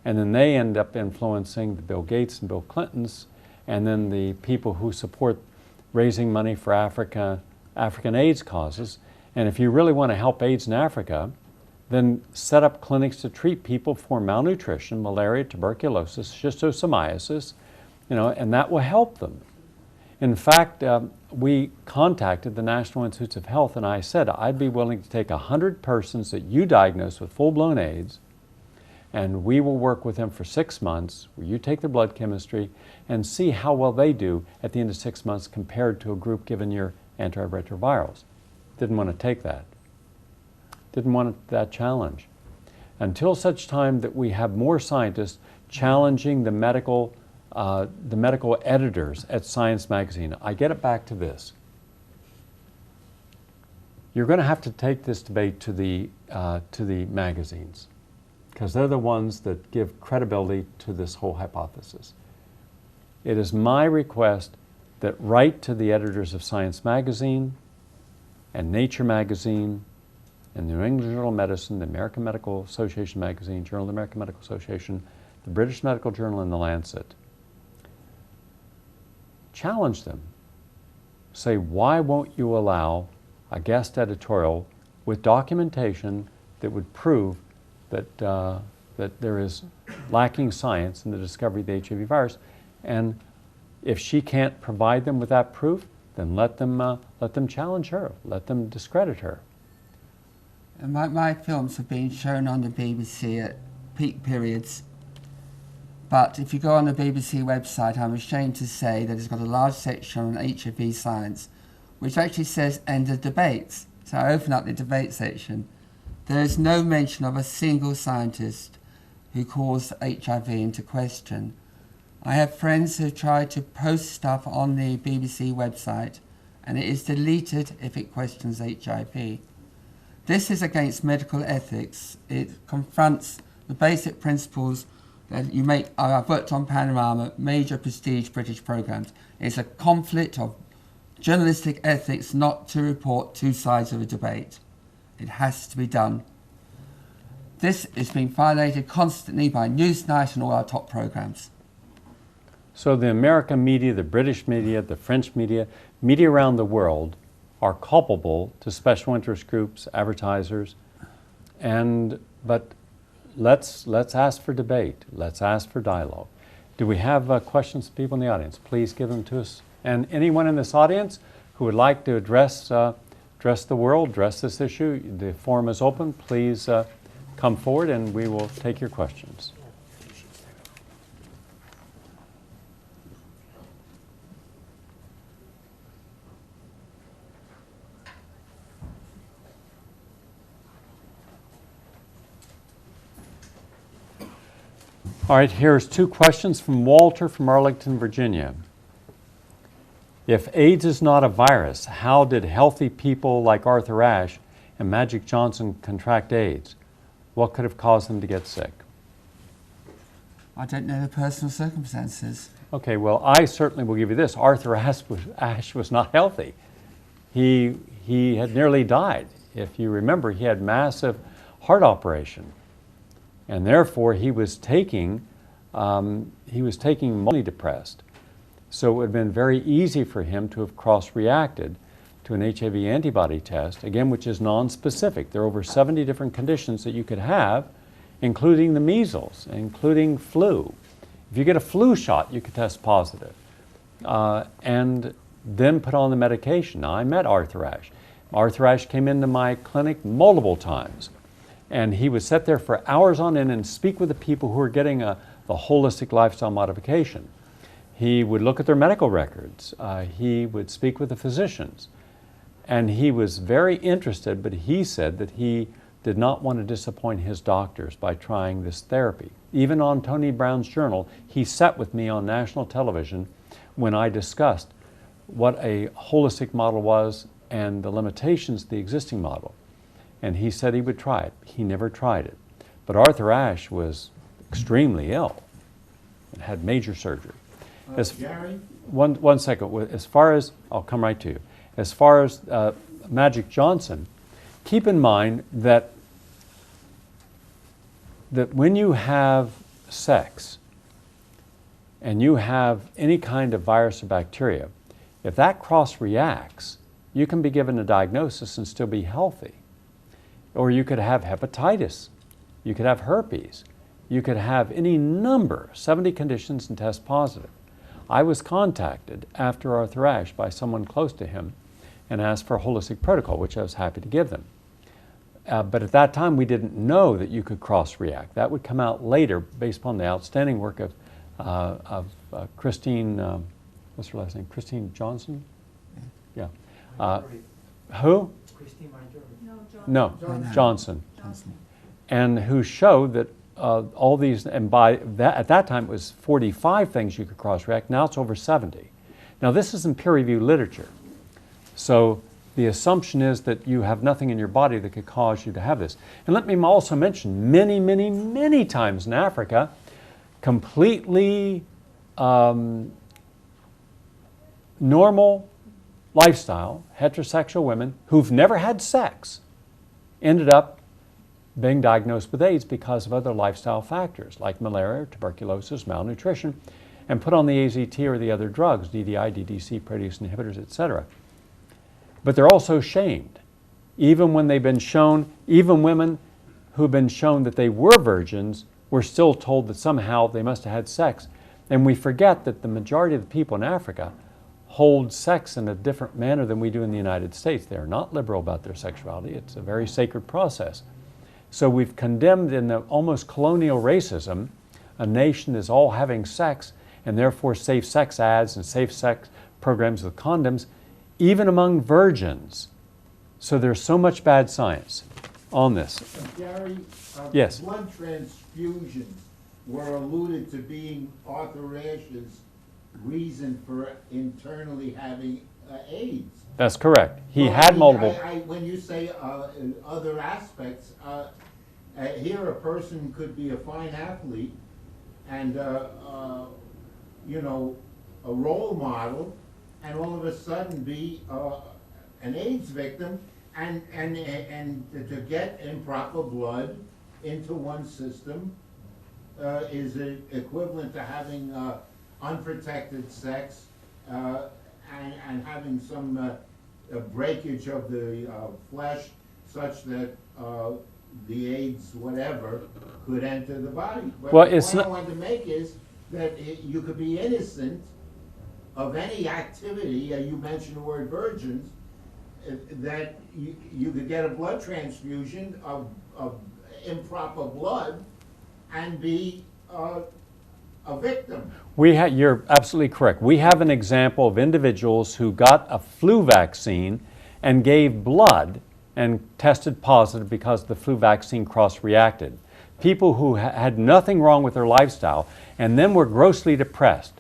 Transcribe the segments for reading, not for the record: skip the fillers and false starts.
and then they end up influencing the Bill Gates and Bill Clintons, and then the people who support raising money for African AIDS causes. And if you really want to help AIDS in Africa, then set up clinics to treat people for malnutrition, malaria, tuberculosis, schistosomiasis, and that will help them. In fact, we contacted the National Institutes of Health, and I said I'd be willing to take 100 persons that you diagnose with full-blown AIDS, and we will work with them for 6 months, where you take their blood chemistry and see how well they do at the end of 6 months compared to a group given your antiretrovirals. Didn't want to take that. Didn't want that challenge. Until such time that we have more scientists challenging the medical editors at Science magazine. I get it back to this. You're going to have to take this debate to the magazines, because they're the ones that give credibility to this whole hypothesis. It is my request that write to the editors of Science magazine and Nature magazine and the New England Journal of Medicine, the American Medical Association magazine, Journal of the American Medical Association, the British Medical Journal, and the Lancet. Challenge them. Say, why won't you allow a guest editorial with documentation that would prove that, that there is lacking science in the discovery of the HIV virus? And if she can't provide them with that proof, then let them challenge her, let them discredit her. My films have been shown on the BBC at peak periods. But if you go on the BBC website, I'm ashamed to say that it's got a large section on HIV science, which actually says end of debates. So I open up the debate section. There is no mention of a single scientist who calls HIV into question. I have friends who try to post stuff on the BBC website, and it is deleted if it questions HIV. This is against medical ethics. It confronts the basic principles that you make. I've worked on Panorama, major prestige British programs. It's a conflict of journalistic ethics not to report two sides of a debate. It has to be done. This is being violated constantly by Newsnight and all our top programs. So the American media, the British media, the French media around the world are culpable to special interest groups, advertisers, but let's ask for debate. Let's ask for dialogue. Do we have questions, people in the audience? Please give them to us. And anyone in this audience who would like to address the world, address this issue, the forum is open. Please come forward and we will take your questions. All right, here's two questions from Walter from Arlington, Virginia. If AIDS is not a virus, how did healthy people like Arthur Ashe and Magic Johnson contract AIDS? What could have caused them to get sick? I don't know the personal circumstances. Okay, well, I certainly will give you this. Arthur Ashe was not healthy. He had nearly died. If you remember, he had massive heart operation. And therefore, he was taking depressed. So it would have been very easy for him to have cross-reacted to an HIV antibody test, again, which is non-specific. There are over 70 different conditions that you could have, including the measles, including flu. If you get a flu shot, you could test positive. And then put on the medication. Now, I met Arthur Ashe. Arthur Ashe came into my clinic multiple times. And he would sit there for hours on end and speak with the people who were getting the holistic lifestyle modification. He would look at their medical records. He would speak with the physicians. And he was very interested, but he said that he did not want to disappoint his doctors by trying this therapy. Even on Tony Brown's Journal, he sat with me on national television when I discussed what a holistic model was and the limitations of the existing model. And he said he would try it. He never tried it. But Arthur Ashe was extremely ill and had major surgery. Gary? One second. As far as, I'll come right to you. As far as Magic Johnson, keep in mind that when you have sex and you have any kind of virus or bacteria, if that cross-reacts, you can be given a diagnosis and still be healthy. Or you could have hepatitis, you could have herpes, you could have any number, 70 conditions, and test positive. I was contacted after Arthur Ashe by someone close to him and asked for a holistic protocol, which I was happy to give them. But at that time, we didn't know that you could cross-react. That would come out later based upon the outstanding work of Christine, what's her last name? Christine Johnson? Yeah. Who? Christine Marjorie. No, Johnson. And who showed that all these, and by that, at that time it was 45 things you could cross-react, now it's over 70. Now this is in peer-reviewed literature. So the assumption is that you have nothing in your body that could cause you to have this. And let me also mention, many, many, many times in Africa, completely normal lifestyle, heterosexual women who've never had sex ended up being diagnosed with AIDS because of other lifestyle factors like malaria, tuberculosis, malnutrition, and put on the AZT or the other drugs, DDI, DDC, protease inhibitors, etc. But they're also shamed. Even when they've been shown, even women who've been shown that they were virgins were still told that somehow they must have had sex. And we forget that the majority of the people in Africa hold sex in a different manner than we do in the United States. They are not liberal about their sexuality. It's a very sacred process. So we've condemned in the almost colonial racism a nation is all having sex, and therefore safe sex ads and safe sex programs with condoms, even among virgins. So there's so much bad science on this. Gary, Yes. blood transfusions were alluded to being Arthur Ashe's reason for internally having AIDS. That's correct. He Well, I had mean, multiple. when you say other aspects, here a person could be a fine athlete and, you know, a role model, and all of a sudden be an AIDS victim, and to get improper blood into one's system is equivalent to having unprotected sex and having some breakage of the flesh such that the AIDS whatever could enter the body. But Well, the it's point I not- wanted to make is that you could be innocent of any activity, you mentioned the word virgins, that you could get a blood transfusion of improper blood and be a victim. You're absolutely correct. We have an example of individuals who got a flu vaccine and gave blood and tested positive because the flu vaccine cross-reacted. People who had nothing wrong with their lifestyle and then were grossly depressed.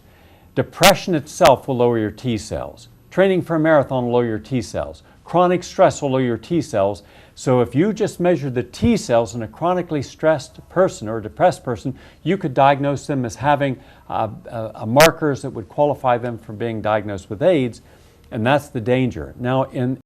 Depression itself will lower your T cells. Training for a marathon will lower your T cells. Chronic stress will lower your T cells. So if you just measure the T cells in a chronically stressed person or a depressed person, you could diagnose them as having markers that would qualify them for being diagnosed with AIDS, and that's the danger. Now, in